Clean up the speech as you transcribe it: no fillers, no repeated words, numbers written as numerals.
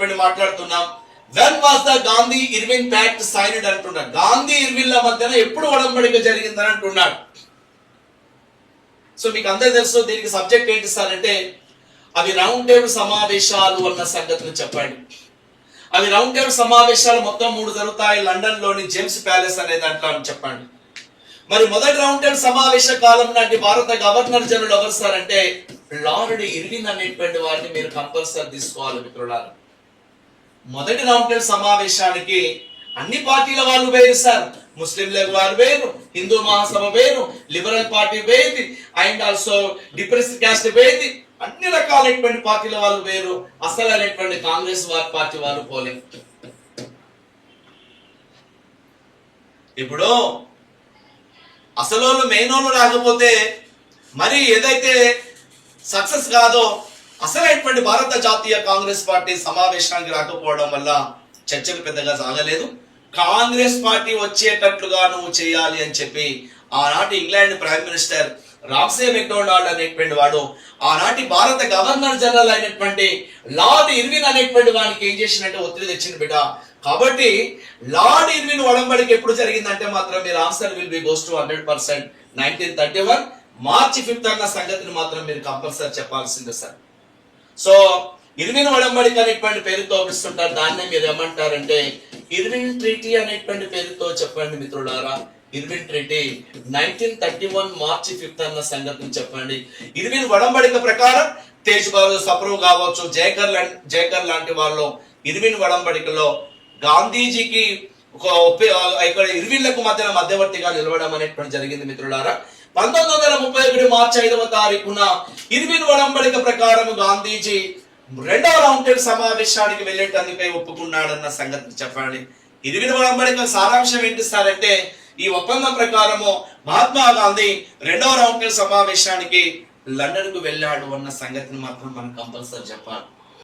అనేటువంటి మాట్లాడుతున్నాం. When was the Gandhi Irwin pact signed అంటున్నాడు. గాంధీ ఇర్విన్ల మధ్యన ఎప్పుడు ఒడంబడిక జరిగిందని అంటున్నాడు. సో మీకు అందరూ తెలుసు దీనికి సబ్జెక్ట్ ఏంటి సార్ అంటే అవి రౌండ్ టేబుల్ సమావేశాలు అన్న సంగతిని చెప్పండి. అవి రౌండ్ టేబుల్ సమావేశాలు మొత్తం 3 జరుగుతాయి లండన్ లోని జేమ్స్ ప్యాలెస్ అనే దాంట్లో అని చెప్పండి. మరి మొదటి రౌండ్ టేబుల్ సమావేశ కాలం నాటి భారత గవర్నర్ జనరల్ ఎవరు సార్ అంటే లార్డ్ ఇర్విన్ అనేటువంటి వారిని మీరు కంపల్సరీ తీసుకోవాలి మిత్రులారా. మొదటి రౌండ్ టేబుల్ సమావేశానికి అన్ని పార్టీల వాళ్ళు వేరు సార్. ముస్లిం లీగ్ వారు వేరు, హిందూ మహాసభ వేరు, లిబరల్ పార్టీ వేరు, అండ్ ఆల్సో డిప్రెస్డ్ క్యాస్ట్ వేరు, అన్ని రకాలైనటువంటి పార్టీల వాళ్ళు వేరు. అసలు అనేటువంటి కాంగ్రెస్ పార్టీ వాళ్ళు పోలే. ఇప్పుడు అసలు మెయిన్ రాకపోతే మరి ఏదైతే సక్సెస్ కాదో అసలైనటువంటి భారత జాతీయ కాంగ్రెస్ పార్టీ సమావేశానికి రాకపోవడం వల్ల చర్చలు పెద్దగా సాగలేదు. కాంగ్రెస్ పార్టీ వచ్చేటట్లుగా నువ్వు చేయాలి అని చెప్పి ఆనాటి England prime minister Ramsay MacDonald అనేటువంటి వాడు ఆనాటి భారత గవర్నర్ జనరల్ అయినటువంటి లార్డ్ ఇర్విన్ అనేటువంటి వానికి ఏం చేసినట్టే ఒత్తిడి తెచ్చింది బిడ్డ. కాబట్టి లార్డ్ ఇర్విన్ ఒడంబడిక ఎప్పుడు జరిగిందంటే మాత్రం మీరు answer will be goes to 100%. 1931 March 5th అన్న సంగతిని మాత్రం మీరు కంపల్సరీ చెప్పాల్సిందే సార్. సో ఇర్విన్ ఒడంబడిక అనేటువంటి పేరుతో పిలుస్తుంటారు. దాన్నే మీరు ఏమంటారంటే ఇర్విన్ ట్రీటీ అనేటువంటి పేరుతో చెప్పండి మిత్రులారా. ఇర్విన్ ట్రీటీ 1931 మార్చి 5th అన్న సంగతిని చెప్పండి. ఇర్విన్ ఒడంబడిక ప్రకారం తేజ్ బహదూర్ సప్రు కావచ్చు, జేకర్ లాంటి వాళ్ళు ఇర్విన్ ఒడంబడికలో గాంధీజీకి ఇక్కడ ఇర్విన్లకు మధ్యవర్తిగా నిలవడం అనేటువంటి జరిగింది మిత్రులారా. 1931 మార్చి 5వ తారీఖున ఇర్విన్ ఒడంబడిక ప్రకారం గాంధీజీ 2వ రౌండ్ టేబుల్ సమావేశానికి వెళ్ళేటందుకై ఒప్పుకున్నాడన్న సంగతి చెప్పండి. ఇర్విన్ ఒడంబడిక సారాంశం ఏంటి సార్ అంటే ఈ ఒప్పందం ప్రకారము మహాత్మా గాంధీ 2వ రౌండ్ టేబుల్ సమావేశానికి లండన్ కు వెళ్ళాడు అన్న సంగతిని మాత్రం మనం కంపల్సరీ చెప్పాలి.